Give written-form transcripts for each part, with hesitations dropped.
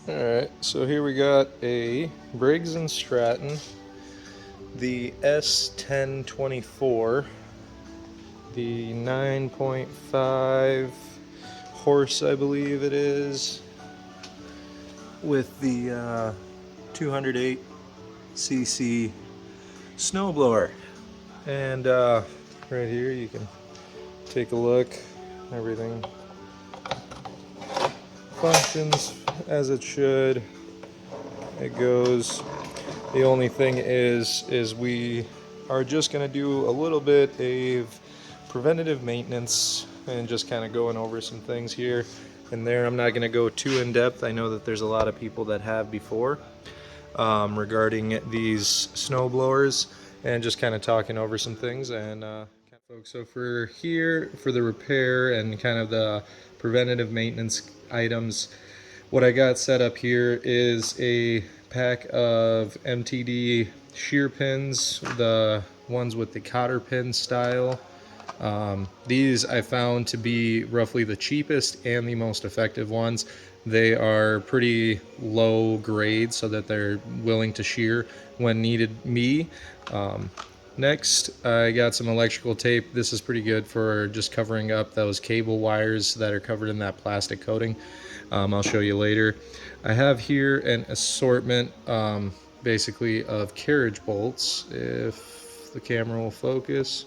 Alright, so here we got a Briggs Stratton, the S1024, the 9.5 horse, I believe it is, with the 208cc snowblower. And right here you can take a look. Everything functions as it should. It goes. The only thing is we are just going to do a little bit of preventative maintenance and just kind of going over some things here and there. I'm not going to go too in depth. I know that there's a lot of people that have before regarding these snow blowers, and just kind of talking over some things. And folks, so for here, for the repair and kind of the preventative maintenance items, what I got set up here is a pack of MTD shear pins, the ones with the cotter pin style. These I found to be roughly the cheapest and the most effective ones. They are pretty low grade so that they're willing to shear when needed be. Next, I got some electrical tape. This is pretty good for just covering up those cable wires that are covered in that plastic coating. I'll show you later. I have here an assortment basically of carriage bolts, if the camera will focus.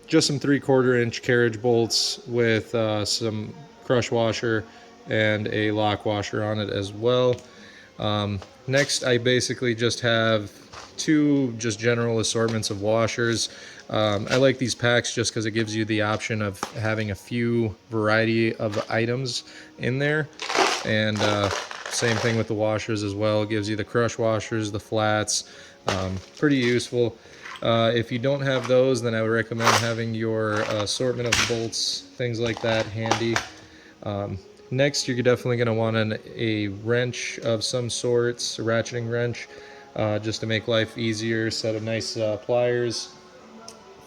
Just some 3/4 inch carriage bolts with some crush washer and a lock washer on it as well. Next, I basically just have two just general assortments of washers. I like these packs just because it gives you the option of having a few variety of items in there. And same thing with the washers as well. It gives you the crush washers, the flats. Pretty useful. If you don't have those, then I would recommend having your assortment of bolts, things like that, handy. Next, you're definitely going to want a wrench of some sorts, a ratcheting wrench, just to make life easier. Set of nice pliers,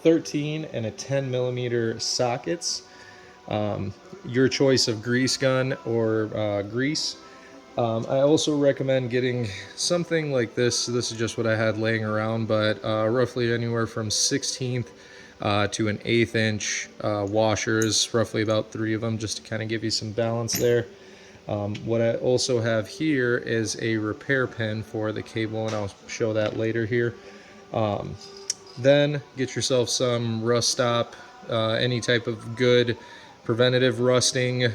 13 and a 10 millimeter sockets. Your choice of grease gun or grease. I also recommend getting something like this. This is just what I had laying around, but roughly anywhere from 1/16 to an 1/8 inch washers, roughly about 3 of them, just to kind of give you some balance there. What I also have here is a repair pin for the cable, and I'll show that later here. Then get yourself some rust stop, any type of good preventative rusting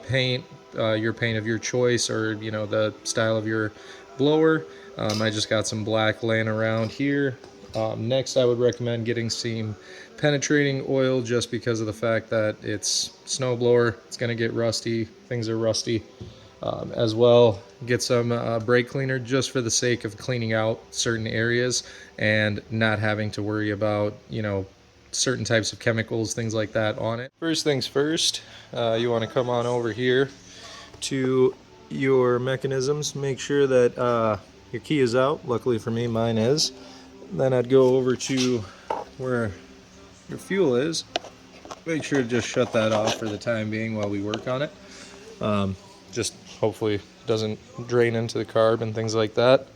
paint, your paint of your choice, or the style of your blower. I just got some black laying around here. Next, I would recommend getting some penetrating oil, just because of the fact that it's snowblower. It's going to get rusty. Things are rusty. As well, get some brake cleaner, just for the sake of cleaning out certain areas and not having to worry about certain types of chemicals, things like that on it. First things first, you want to come on over here to your mechanisms. Make sure that your key is out. Luckily for me, mine is. Then I'd go over to where your fuel is. Make sure to just shut that off for the time being while we work on it. Just hopefully it doesn't drain into the carb and things like that.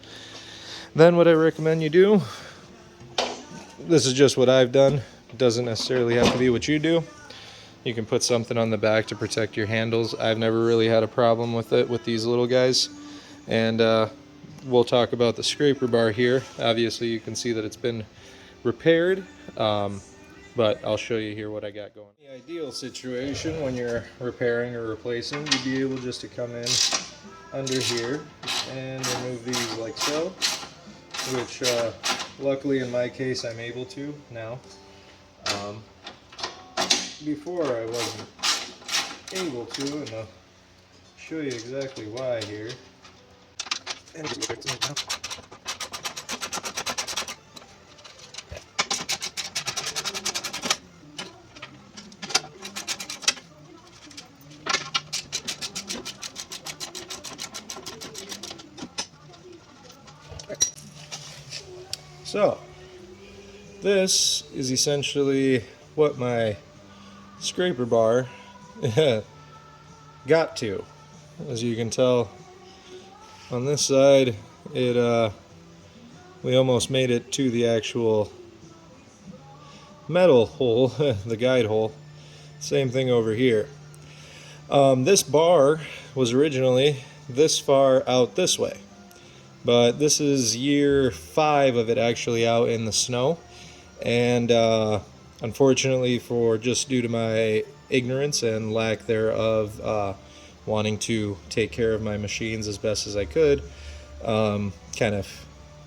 Then what I recommend you do, this is just what I've done. It doesn't necessarily have to be what you do. You can put something on the back to protect your handles. I've never really had a problem with it with these little guys. And we'll talk about the scraper bar here. Obviously you can see that it's been repaired, but I'll show you here what I got going. In the ideal situation when you're repairing or replacing, you'd be able just to come in under here and remove these like so, which luckily in my case I'm able to now. Before I wasn't able to, and I'll show you exactly why here. So, this is essentially what my scraper bar got to. as you can tell on this side, it we almost made it to the actual metal hole, the guide hole. Same thing over here. This bar was originally this far out this way, but this is year 5 of it actually out in the snow, and unfortunately, for just due to my ignorance and lack thereof, wanting to take care of my machines as best as I could, kind of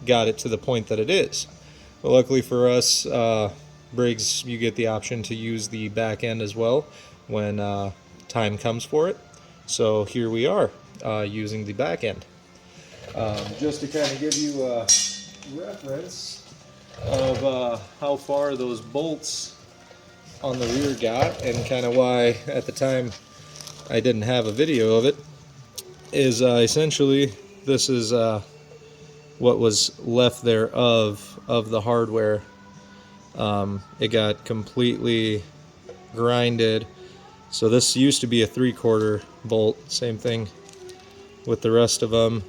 got it to the point that it is. But luckily for us, Briggs, you get the option to use the back end as well when time comes for it. So here we are, using the back end. Just to kind of give you a reference of how far those bolts on the rear got, and kind of why at the time I didn't have a video of it, is essentially this is what was left there of the hardware. It got completely grinded. So this used to be a 3/4 bolt, same thing with the rest of them.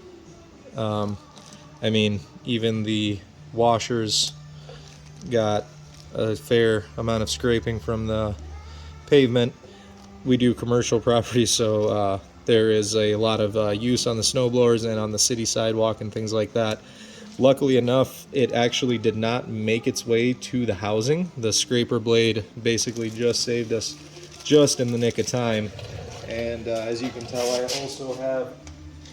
I mean, even the washers got a fair amount of scraping from the pavement. We do commercial property, so there is a lot of use on the snowblowers and on the city sidewalk and things like that. Luckily enough, it actually did not make its way to the housing. The scraper blade basically just saved us just in the nick of time. And as you can tell, I also have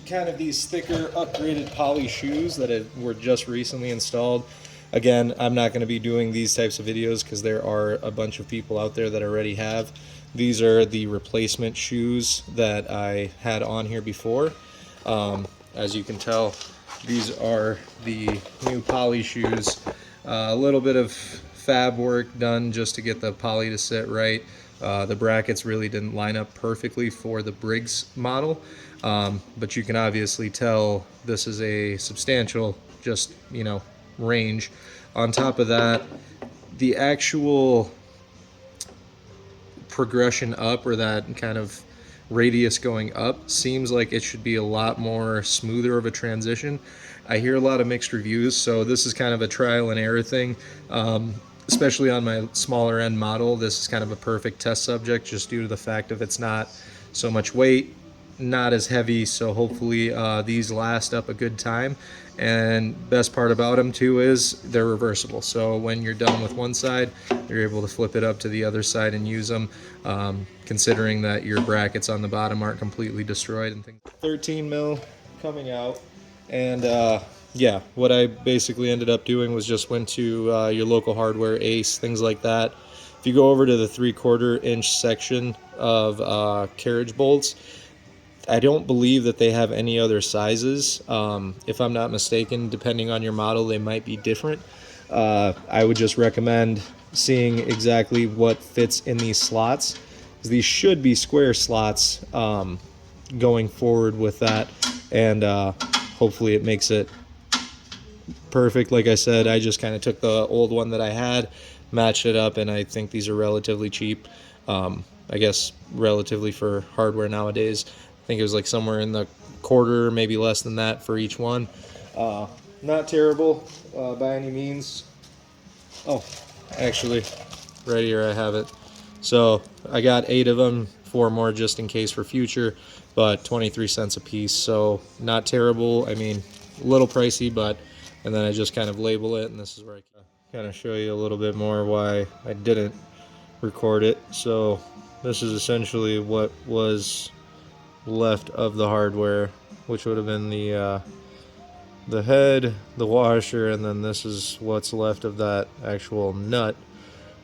kind of these thicker upgraded poly shoes that were just recently installed. Again, I'm not going to be doing these types of videos because there are a bunch of people out there that already have. These are the replacement shoes that I had on here before. As you can tell, these are the new poly shoes. A little bit of fab work done just to get the poly to sit right. The brackets really didn't line up perfectly for the Briggs model, but you can obviously tell this is a substantial, just, you know, range. On top of that, the actual progression up, or that kind of radius going up, seems like it should be a lot more smoother of a transition. I hear a lot of mixed reviews, so this is kind of a trial and error thing. Especially on my smaller end model, this is kind of a perfect test subject just due to the fact of it's not so much weight, not as heavy, so hopefully these last up a good time. And best part about them too is they're reversible, so when you're done with one side, you're able to flip it up to the other side and use them, considering that your brackets on the bottom aren't completely destroyed and things. 13 mil coming out, and yeah, what I basically ended up doing was just went to your local hardware, Ace, things like that. If you go over to the 3/4 inch section of carriage bolts, I don't believe that they have any other sizes. If I'm not mistaken, depending on your model, they might be different. I would just recommend seeing exactly what fits in these slots. These should be square slots going forward with that, and hopefully it makes it perfect. Like I said, I just kind of took the old one that I had, matched it up, and I think these are relatively cheap. I guess relatively for hardware nowadays. I think it was like somewhere in the quarter, maybe less than that for each one. Not terrible by any means. Oh, actually, right here I have it. So I got 8 of them, 4 more just in case for future, but 23 cents a piece. So not terrible. I mean, a little pricey, but, and then I just kind of label it, and this is where I can kind of show you a little bit more why I didn't record it. So this is essentially what was left of the hardware, which would have been the head, the washer, and then this is what's left of that actual nut.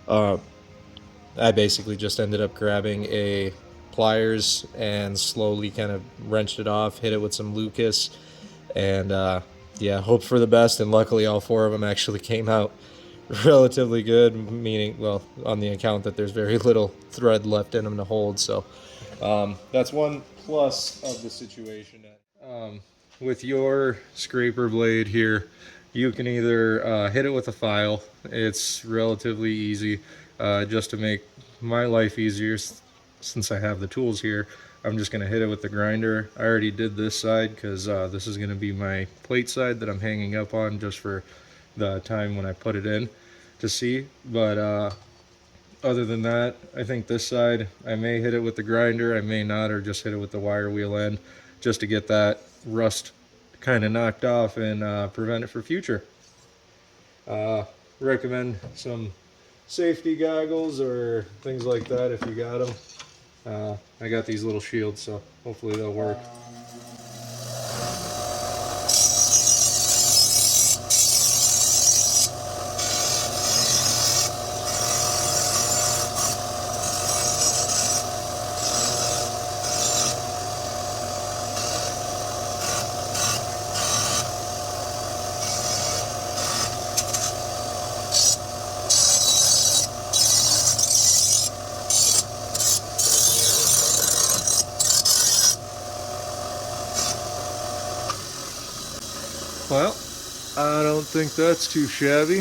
I basically just ended up grabbing a pliers and slowly kind of wrenched it off, hit it with some Lucas, and yeah, hope for the best, and luckily all 4 of them actually came out relatively good, meaning, well, on the account that there's very little thread left in them to hold. So that's one plus of the situation. With your scraper blade here, you can either hit it with a file. It's relatively easy, just to make my life easier since I have the tools here. I'm just going to hit it with the grinder. I already did this side because this is going to be my plate side that I'm hanging up on just for the time when I put it in to see. But other than that, I think this side, I may hit it with the grinder, I may not, or just hit it with the wire wheel end just to get that rust kind of knocked off and prevent it for future. Recommend some safety goggles or things like that if you got them. I got these little shields, so hopefully they'll work. Well, I don't think that's too shabby.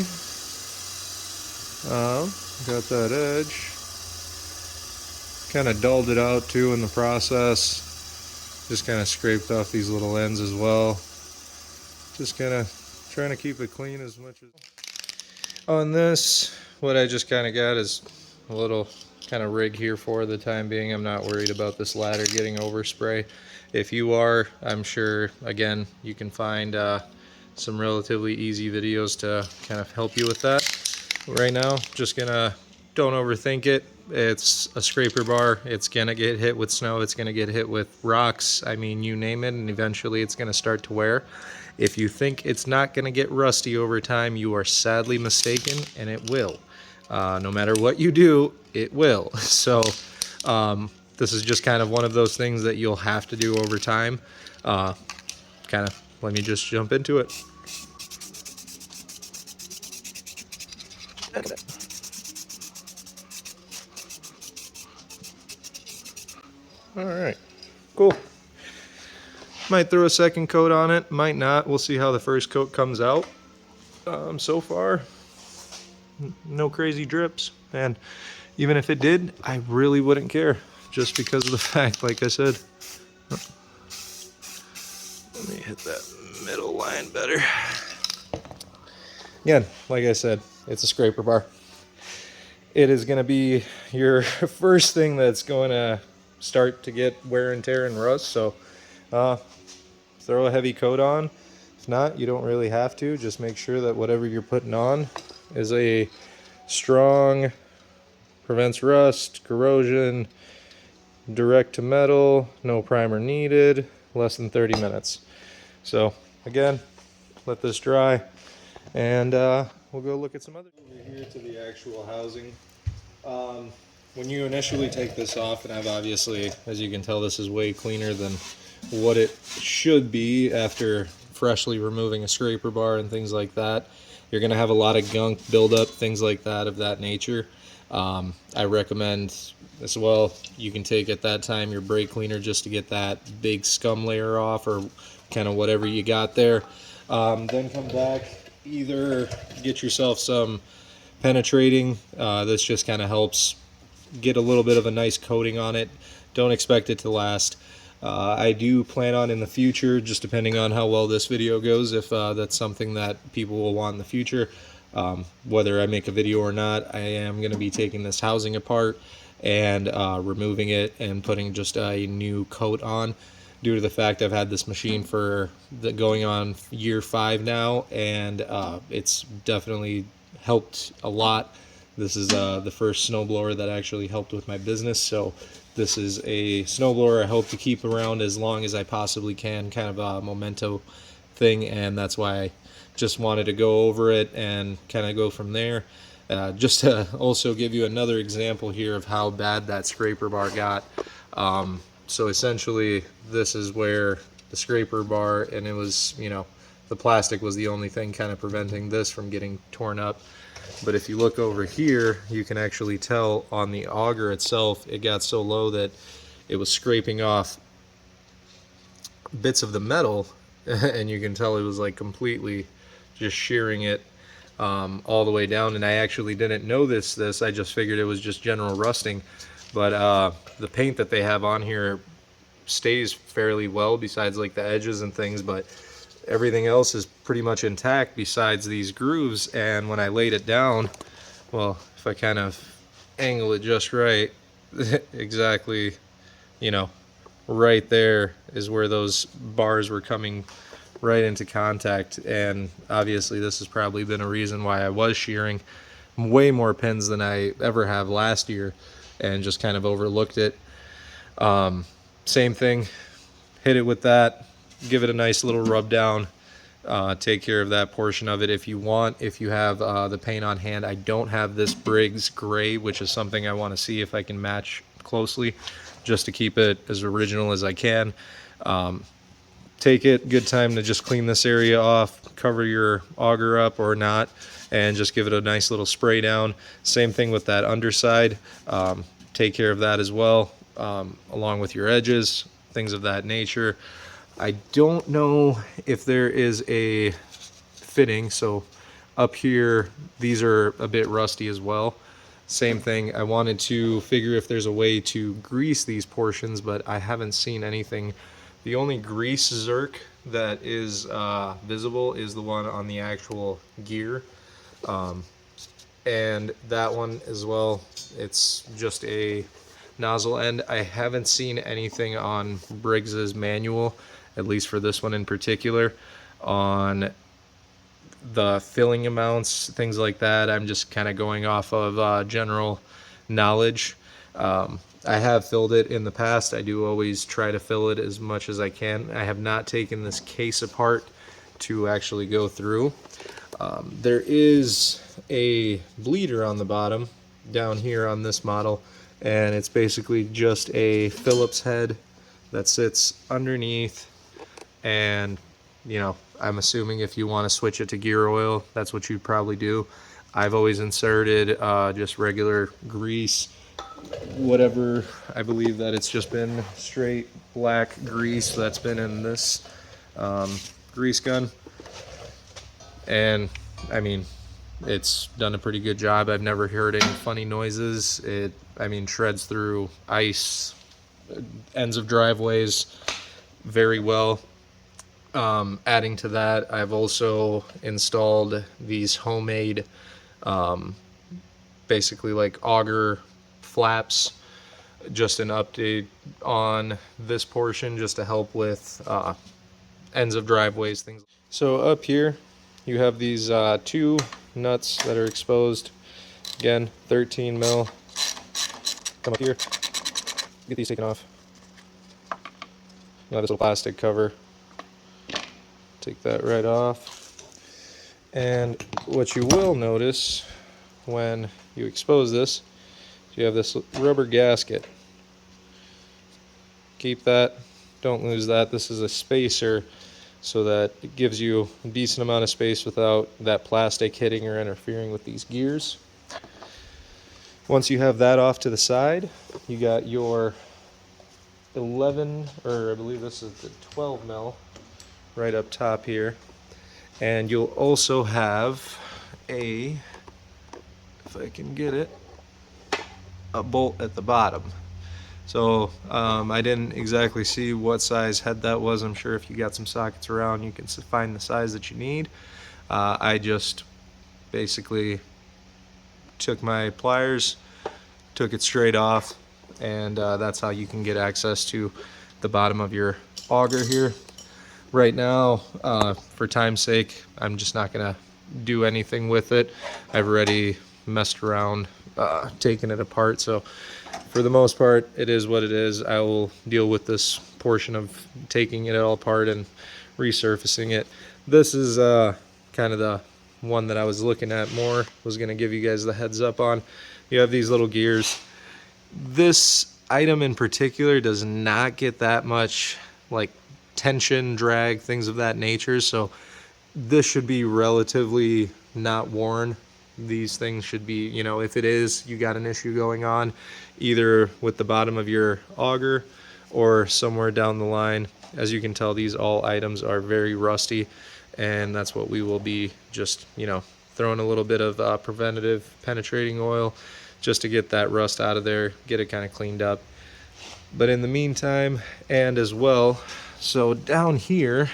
Got that edge. Kind of dulled it out too in the process. Just kind of scraped off these little ends as well. Just kind of trying to keep it clean as much as... On this, what I just kind of got is a little kind of rig here for the time being. I'm not worried about this ladder getting overspray. If you are, I'm sure, again, you can find some relatively easy videos to kind of help you with that. Right now, just gonna, don't overthink it. It's a scraper bar. It's gonna get hit with snow. It's gonna get hit with rocks. I mean, you name it, and eventually it's gonna start to wear. If you think it's not gonna get rusty over time, you are sadly mistaken, and it will. No matter what you do, it will. So this is just kind of one of those things that you'll have to do over time. Kind of, let me just jump into it. All right, cool. Might throw a second coat on it, might not. We'll see how the first coat comes out. So far, no crazy drips. And even if it did, I really wouldn't care, just because of the fact, like I said. Let me hit that middle line better. Again, like I said, it's a scraper bar. It is going to be your first thing that's going to start to get wear and tear and rust. So throw a heavy coat on. If not, you don't really have to. Just make sure that whatever you're putting on is a strong, prevents rust, corrosion, direct to metal, no primer needed, less than 30 minutes. So again, let this dry, and we'll go look at some other. Over here to the actual housing. When you initially take this off, and I've obviously, as you can tell, this is way cleaner than what it should be after freshly removing a scraper bar and things like that. You're going to have a lot of gunk buildup, things like that of that nature. I recommend as well, you can take at that time your brake cleaner just to get that big scum layer off, or kind of whatever you got there. Then come back, either get yourself some penetrating. This just kind of helps get a little bit of a nice coating on it. Don't expect it to last. I do plan on in the future, just depending on how well this video goes, if that's something that people will want in the future, whether I make a video or not, I am going to be taking this housing apart and removing it and putting just a new coat on, due to the fact I've had this machine for going on year 5 now, and it's definitely helped a lot. This is the first snowblower that actually helped with my business, so this is a snowblower I hope to keep around as long as I possibly can, kind of a memento thing, and that's why I just wanted to go over it and kind of go from there. Just to also give you another example here of how bad that scraper bar got. So essentially, this is where the scraper bar, and it was, you know, the plastic was the only thing kind of preventing this from getting torn up. But if you look over here, you can actually tell on the auger itself, it got so low that it was scraping off bits of the metal, and you can tell it was like completely just shearing it all the way down. And I actually didn't know this, I just figured it was just general rusting. But the paint that they have on here stays fairly well besides like the edges and things, but everything else is pretty much intact besides these grooves. And when I laid it down, well, if I kind of angle it just right, exactly, you know, right there is where those bars were coming right into contact. And obviously this has probably been a reason why I was shearing way more pins than I ever have last year and just kind of overlooked it. Same thing, hit it with that, give it a nice little rub down, take care of that portion of it if you want. If you have the paint on hand, I don't have this Briggs gray, which is something I want to see if I can match closely just to keep it as original as I can. Take it, good time to just clean this area off, cover your auger up or not, and just give it a nice little spray down. Same thing with that underside. Take care of that as well, along with your edges, things of that nature. I don't know if there is a fitting, so up here these are a bit rusty as well. Same thing, I wanted to figure if there's a way to grease these portions, but I haven't seen anything. The only grease zerk that is visible is the one on the actual gear, and that one as well, it's just a nozzle end. I haven't seen anything on Briggs's manual, at least for this one in particular, on the filling amounts, things like that. I'm just kind of going off of general knowledge. I have filled it in the past. I do always try to fill it as much as I can. I have not taken this case apart to actually go through. There is a bleeder on the bottom down here on this model, and it's basically just a Phillips head that sits underneath. And you know, I'm assuming if you want to switch it to gear oil, that's what you'd probably do. I've always inserted just regular grease, whatever. I believe that it's just been straight black grease that's been in this grease gun, and I mean, it's done a pretty good job. I've never heard any funny noises. It, I mean, shreds through ice, ends of driveways very well. Adding to that, I've also installed these homemade basically like auger flaps, just an update on this portion just to help with ends of driveways, things. So up here you have these two nuts that are exposed, again 13 mil. Come up here, get these taken off. Now this little plastic cover, take that right off. And what you will notice when you expose this, you have this rubber gasket. Keep that, don't lose that. This is a spacer so that it gives you a decent amount of space without that plastic hitting or interfering with these gears. Once you have that off to the side, you got your 11, or I believe this is the 12 mil right up top here. And you'll also have a, if I can get it, a bolt at the bottom. So I didn't exactly see what size head that was. I'm sure if you got some sockets around, you can find the size that you need. I just basically took my pliers, took it straight off, and that's how you can get access to the bottom of your auger here. Right now, for time's sake, I'm just not gonna do anything with it. I've already messed around taking it apart, so for the most part it is what it is. I will deal with this portion of taking it all apart and resurfacing it. This is kind of the one that I was looking at more, was gonna give you guys the heads up on. You have these little gears. This item in particular does not get that much like tension, drag, things of that nature, so this should be relatively not worn. These things should be, you know, if it is, you got an issue going on either with the bottom of your auger or somewhere down the line. As you can tell, these all items are very rusty, and that's what we will be just, you know, throwing a little bit of preventative penetrating oil just to get that rust out of there, get it kind of cleaned up. But in the meantime, and as well, so down here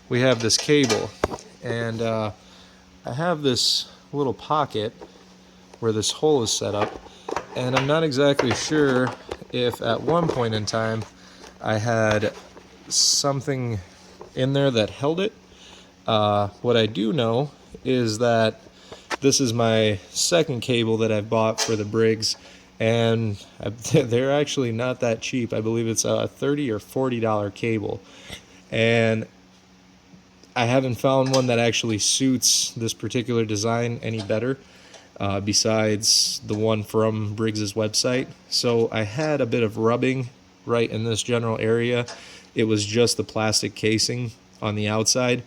we have this cable, and I have this little pocket where this hole is set up, and I'm not exactly sure if at one point in time I had something in there that held it. What I do know is that this is my second cable that I've bought for the Briggs, and they're actually not that cheap. I believe it's a $30 or $40 cable, and I haven't found one that actually suits this particular design any better, besides the one from Briggs's website. So I had a bit of rubbing right in this general area. It was just the plastic casing on the outside.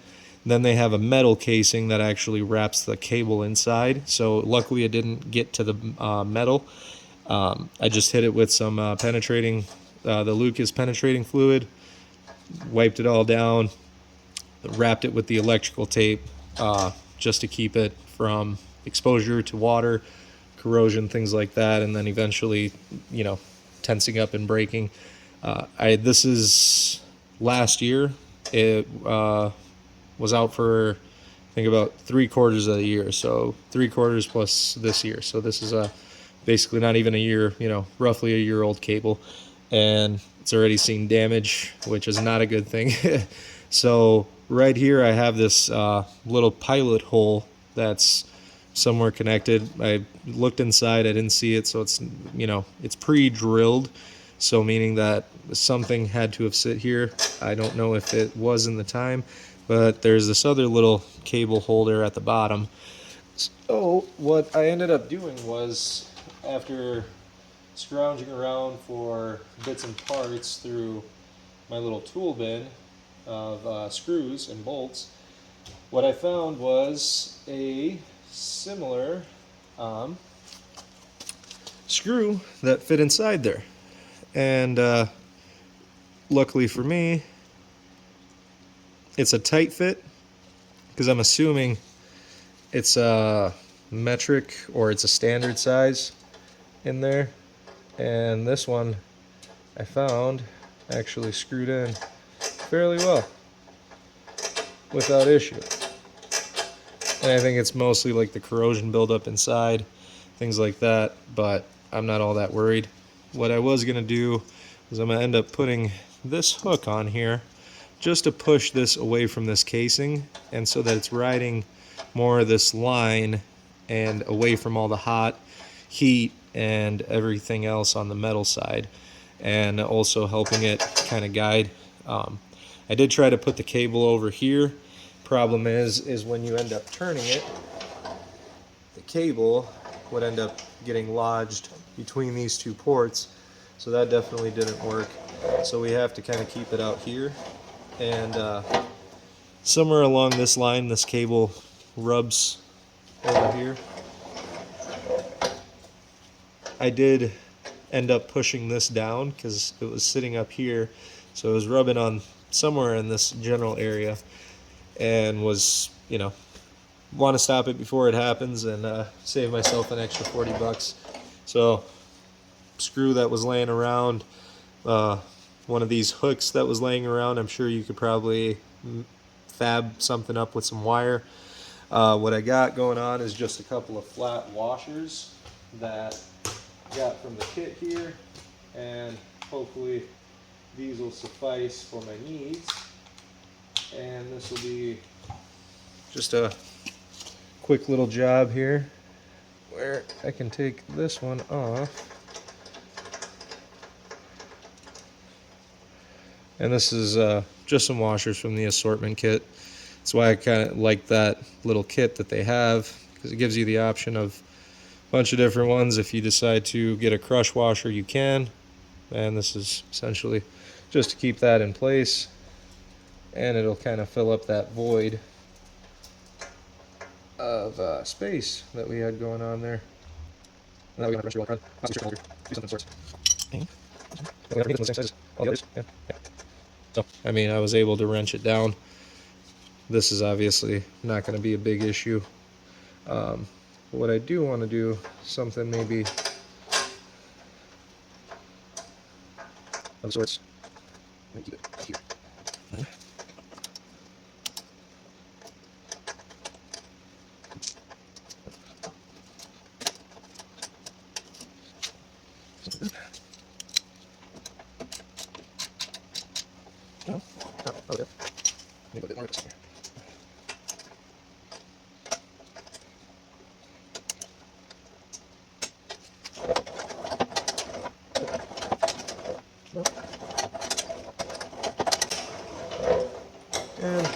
Then they have a metal casing that actually wraps the cable inside. So luckily it didn't get to the metal. I just hit it with some the Lucas penetrating fluid, wiped it all down, wrapped it with the electrical tape, just to keep it from exposure to water, corrosion, things like that, and then eventually, tensing up and breaking. This is last year. It was out for, I think, about 3/4 of the year, so 3/4 plus this year. So this is basically not even a year, roughly a year old cable, and it's already seen damage, which is not a good thing. So right here I have this little pilot hole that's somewhere connected. I looked inside, I didn't see it, so it's it's pre-drilled, so meaning that something had to have sit here. I don't know if it was in the time, but there's this other little cable holder at the bottom. So what I ended up doing was, after scrounging around for bits and parts through my little tool bin of screws and bolts, what I found was a similar screw that fit inside there. And luckily for me, it's a tight fit, because I'm assuming it's a metric or it's a standard size in there. And this one I found actually screwed in fairly well without issue. And I think it's mostly like the corrosion buildup inside, things like that, but I'm not all that worried. What I was going to do is I'm going to end up putting this hook on here just to push this away from this casing, and so that it's riding more of this line and away from all the hot heat and everything else on the metal side, and also helping it kind of guide. I did try to put the cable over here. Problem is when you end up turning it, the cable would end up getting lodged between these two ports, so that definitely didn't work. So we have to kind of keep it out here, and somewhere along this line this cable rubs over here. I did end up pushing this down because it was sitting up here, so it was rubbing on somewhere in this general area, and was, want to stop it before it happens and save myself an extra 40 bucks. So screw that was laying around, one of these hooks that was laying around, I'm sure you could probably fab something up with some wire. What I got going on is just a couple of flat washers that I got from the kit here, and hopefully these will suffice for my needs. And this will be just a quick little job here where I can take this one off. And this is just some washers from the assortment kit. That's why I kind of like that little kit that they have, because it gives you the option of a bunch of different ones. If you decide to get a crush washer, you can. And this is essentially just to keep that in place, and it'll kind of fill up that void of space that we had going on there. Now we don't have to run. Do something sorts. So, I mean, I was able to wrench it down. This is obviously not going to be a big issue. What I do want to do, something maybe of sorts. Let me keep it here. No? Oh, okay. Maybe a bit more of this here. And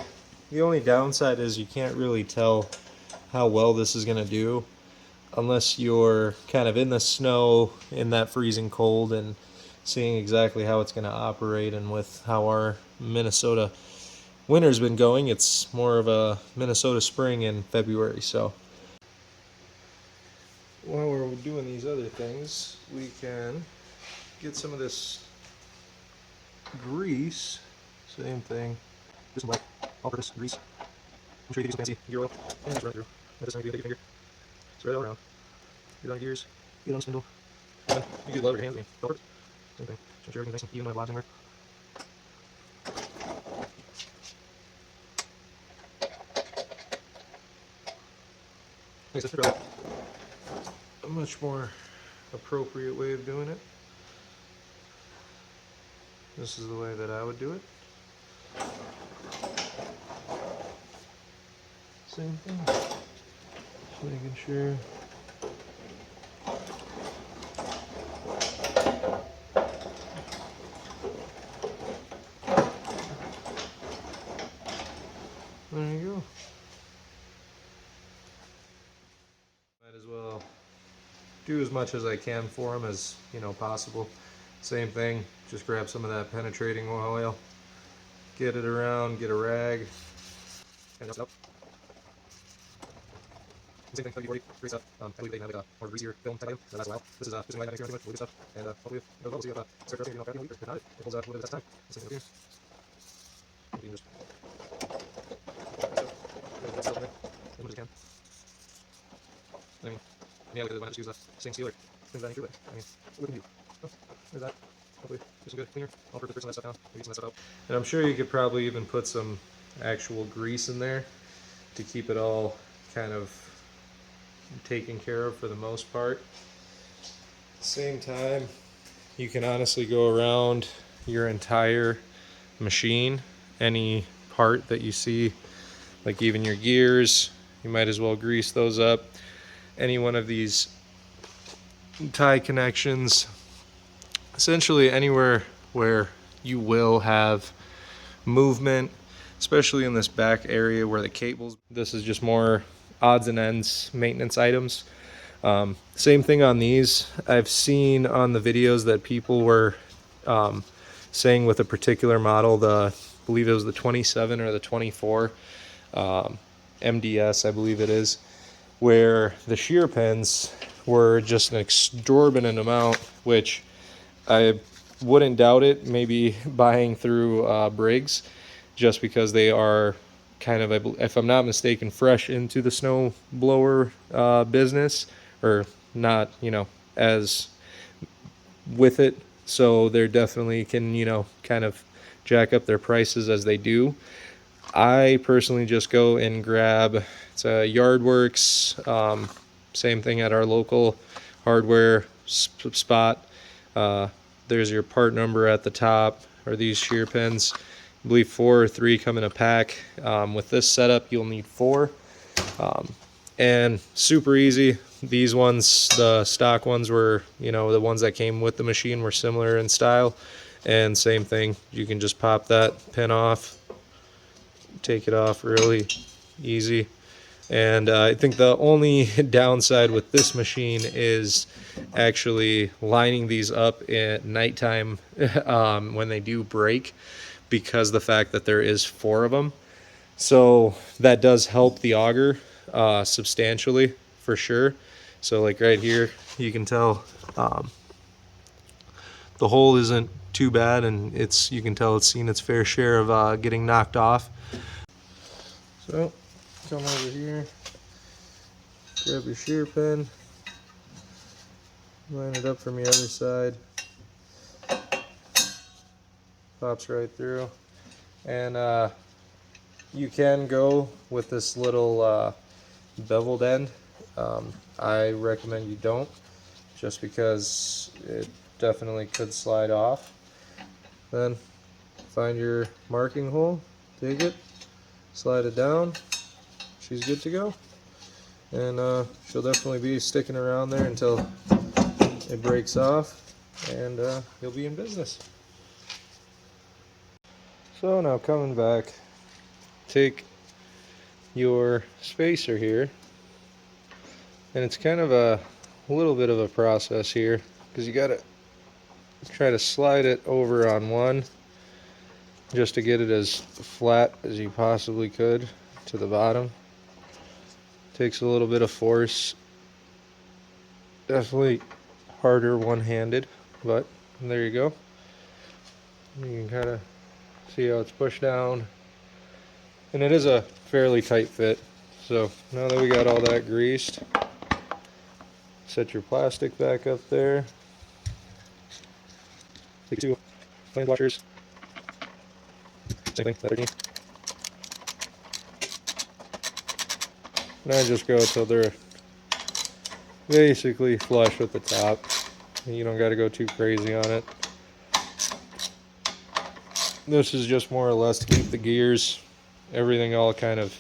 the only downside is you can't really tell how well this is going to do unless you're kind of in the snow in that freezing cold and seeing exactly how it's going to operate. And with how our Minnesota winter's been going, it's more of a Minnesota spring in February. So while we're doing these other things, we can get some of this grease. Same thing, just some black all-purpose grease. I'm sure you could use some fancy gear oil and just run it through. Let this maybe take your finger, spread it all around. Get it on gears, get it on the spindle. And then you can do it with your hands. I mean, all purpose. Same thing. Make sure everything's nice and even, no blobs anywhere. I guess that's probably a much more appropriate way of doing it. This is the way that I would do it. Same thing. Just making sure. There you go. Might as well do as much as I can for them as possible. Same thing, just grab some of that penetrating oil, get it around, get a rag, and dust it up. Same thing, WD-40, grease up. I believe they have a more greasier film type item that lasts a while. This is just my too much, we'll do stuff, and hopefully it goes well. We'll see if it starts roasting, in a week, or if not, it pulls out a little bit of time. Same thing here. You can just as much as you can. I mean, yeah, we might just use the same sealer. Things that ain't true, but I mean, what can you do? Oh, there's that. Hopefully, do some good cleaner. I'll put some of that stuff down. Maybe some of that stuff out. And I'm sure you could probably even put some actual grease in there to keep it all kind of taken care of for the most part. At the same time, you can honestly go around your entire machine, any part that you see, like even your gears, you might as well grease those up. Any one of these tie connections, essentially anywhere where you will have movement, especially in this back area where the cables. This is just more odds and ends maintenance items. Same thing on these. I've seen on the videos that people were saying with a particular model, I believe it was the 27 or the 24 MDS, I believe it is, where the shear pins were just an exorbitant amount, which I wouldn't doubt it, maybe buying through Briggs, just because they are kind of, if I'm not mistaken, fresh into the snowblower business, or not, as with it. So they're definitely can, kind of jack up their prices as they do. I personally just go and grab, it's a Yardworks, same thing at our local hardware spot. There's your part number at the top, or these shear pins. I believe 4 or 3 come in a pack. With this setup, you'll need 4. And super easy. These ones, the stock ones, were, the ones that came with the machine were similar in style. And same thing, you can just pop that pin off, take it off really easy. And I think the only downside with this machine is actually lining these up at nighttime when they do break, because the fact that there is 4 of them. So that does help the auger substantially, for sure. So like right here, you can tell the hole isn't too bad, and you can tell it's seen its fair share of getting knocked off. So come over here, grab your shear pin, line it up from the other side, pops right through. And you can go with this little beveled end. I recommend you don't, just because it definitely could slide off. Then find your marking hole, dig it, slide it down, she's good to go. And she'll definitely be sticking around there until it breaks off, and you'll be in business. So now coming back, take your spacer here, and it's kind of a little bit of a process here, because you gotta try to slide it over on one just to get it as flat as you possibly could to the bottom. Takes a little bit of force, definitely harder one-handed, but there you go. You can kind of see how it's pushed down, and it is a fairly tight fit. So now that we got all that greased, set your plastic back up there. Take two flame washers, same thing, letter D. And I just go until they're basically flush with the top. You don't got to go too crazy on it. This is just more or less to keep the gears, everything all kind of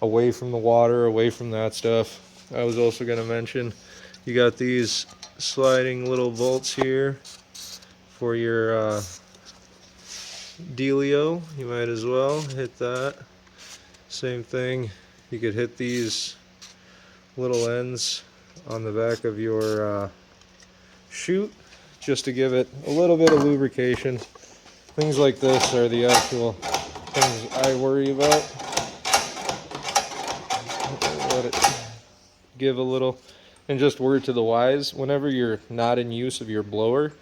away from the water, away from that stuff. I was also going to mention, you got these sliding little bolts here for your dealio. You might as well hit that. Same thing, you could hit these little ends on the back of your chute just to give it a little bit of lubrication. Things like this are the actual things I worry about. Let it give a little. And just word to the wise, whenever you're not in use of your blower,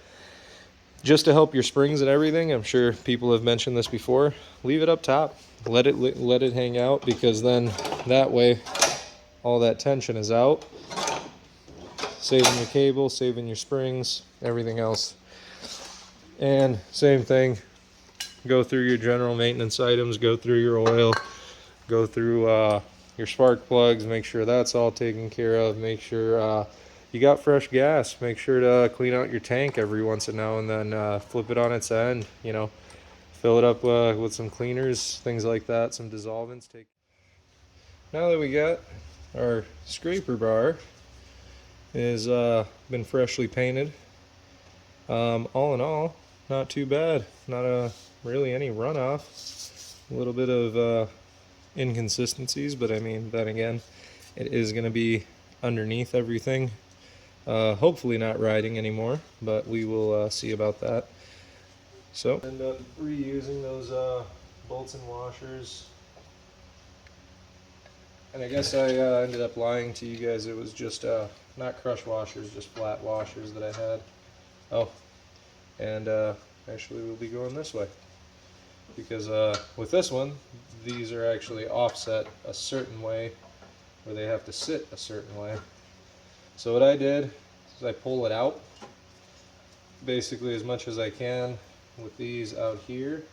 just to help your springs and everything, I'm sure people have mentioned this before, leave it up top. Let it hang out, because then that way all that tension is out. Saving your cable, saving your springs, everything else. And same thing, go through your general maintenance items, go through your oil, go through your spark plugs, make sure that's all taken care of, make sure you got fresh gas, make sure to clean out your tank every once in now and then, flip it on its end, you know, fill it up with some cleaners, things like that, some dissolvents. Now that we got our scraper bar is been freshly painted, all in all, not too bad. Not really any runoff. A little bit of inconsistencies, but I mean, then again, it is going to be underneath everything. Hopefully not riding anymore, but we will see about that. So, end up reusing those bolts and washers. And I guess I ended up lying to you guys. It was just not crush washers, just flat washers that I had. Oh, and actually we'll be going this way, because with this one, these are actually offset a certain way, where they have to sit a certain way. So what I did is I pull it out basically as much as I can with these out here.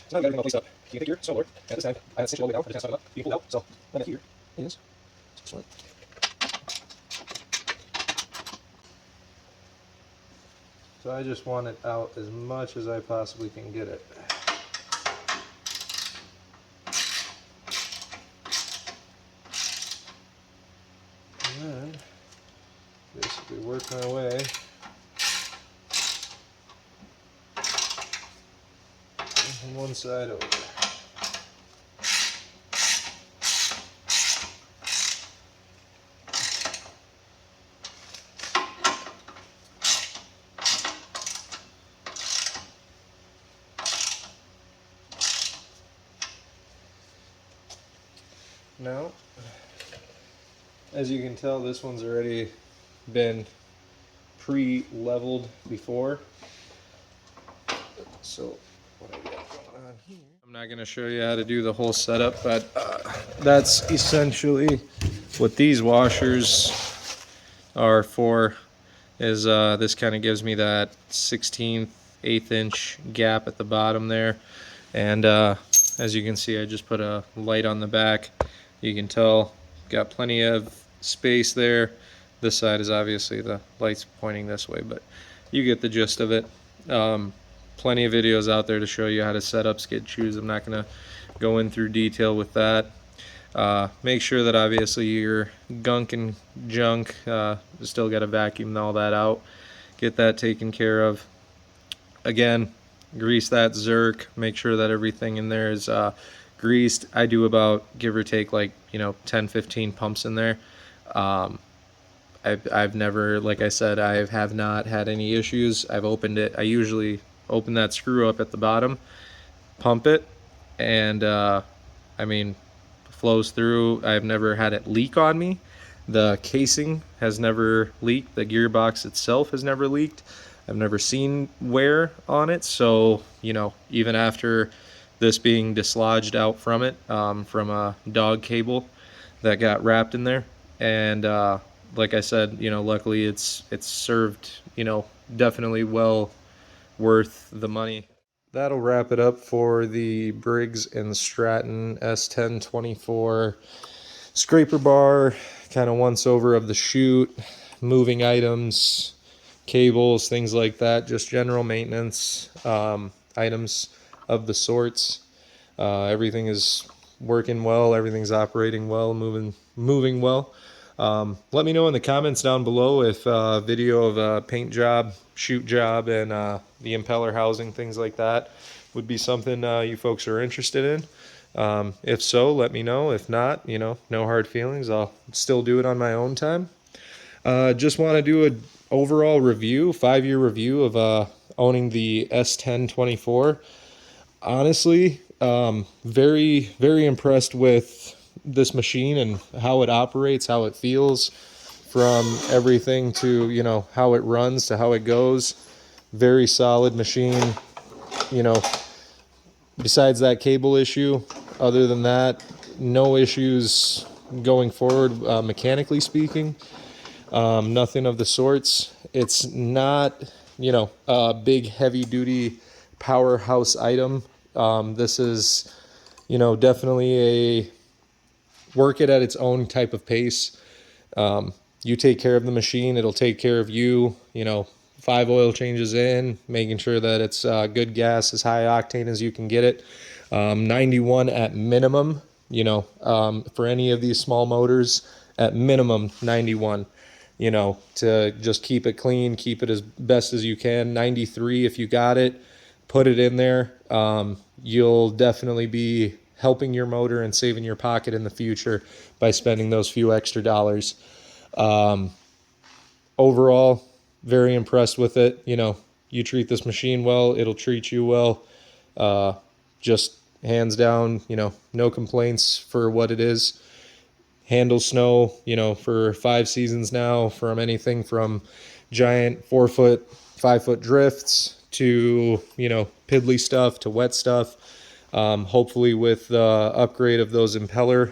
So now we got everything all placed up. You can take your snowblower, and this time I had to cinch it all the way down. I just kind of slide it up. You can pull it out. So then here is excellent. So I just want it out as much as I possibly can get it. And then basically work my way from one side over. Now, as you can tell, this one's already been pre-leveled before. So what I got going on here, I'm not going to show you how to do the whole setup, but that's essentially what these washers are for. Is this kind of gives me that 1/16 1/8" gap at the bottom there, and as you can see, I just put a light on the back. You can tell got plenty of space there. This side is obviously the light's pointing this way, but you get the gist of it. Plenty of videos out there to show you how to set up skid shoes. I'm not going to go in through detail with that. Make sure that obviously your gunk and junk, still got to vacuum all that out. Get that taken care of. Again, grease that Zerk. Make sure that everything in there is greased. I do about, give or take, like 10-15 pumps in there. I've never, like I said, I have not had any issues. I've opened it. I usually open that screw up at the bottom, pump it, and I mean, flows through. I've never had it leak on me. The casing has never leaked. The gearbox itself has never leaked. I've never seen wear on it. So, even after this being dislodged out from it, from a dog cable that got wrapped in there, and like I said, luckily it's served, definitely well worth the money. That'll wrap it up for the Briggs Stratton S1024 scraper bar, kind of once over of the chute, moving items, cables, things like that, just general maintenance items of the sorts. Everything is working well, everything's operating well, moving well. Let me know in the comments down below if video of a paint job, chute job, and the impeller housing, things like that, would be something you folks are interested in. If so, let me know. If not, no hard feelings. I'll still do it on my own time. Just want to do an overall review, 5-year review of owning the S1024. Honestly, very, very impressed with this machine and how it operates, how it feels, from everything to, how it runs to how it goes. Very solid machine. Besides that cable issue, other than that, no issues going forward, mechanically speaking. Nothing of the sorts. It's not, a big heavy duty powerhouse item. This is, definitely a work it at its own type of pace. You take care of the machine, it'll take care of you. 5 oil changes in, making sure that it's good gas, as high octane as you can get it. 91 at minimum, for any of these small motors, at minimum 91, to just keep it clean, keep it as best as you can. 93 if you got it, put it in there. You'll definitely be helping your motor and saving your pocket in the future by spending those few extra dollars. Overall, very impressed with it. You treat this machine well, it'll treat you well. Just hands down, no complaints for what it is. Handles snow, for 5 seasons now, from anything from giant 4-foot, 5-foot drifts to, piddly stuff to wet stuff. Hopefully with the upgrade of those impeller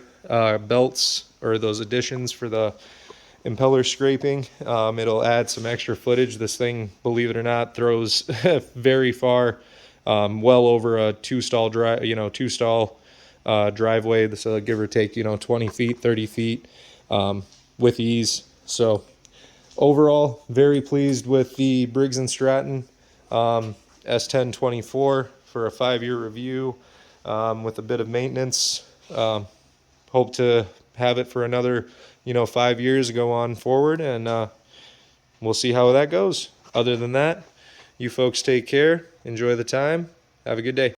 belts, or those additions for the impeller scraping, it'll add some extra footage. This thing, believe it or not, throws very far, well over a 2-stall drive, 2-stall driveway. So give or take, 20 feet, 30 feet, with ease. So overall, very pleased with the Briggs & Stratton S1024 for a 5-year review, with a bit of maintenance. Hope to have it for another 5 years go on forward, and we'll see how that goes. Other than that, you folks take care, enjoy the time, have a good day.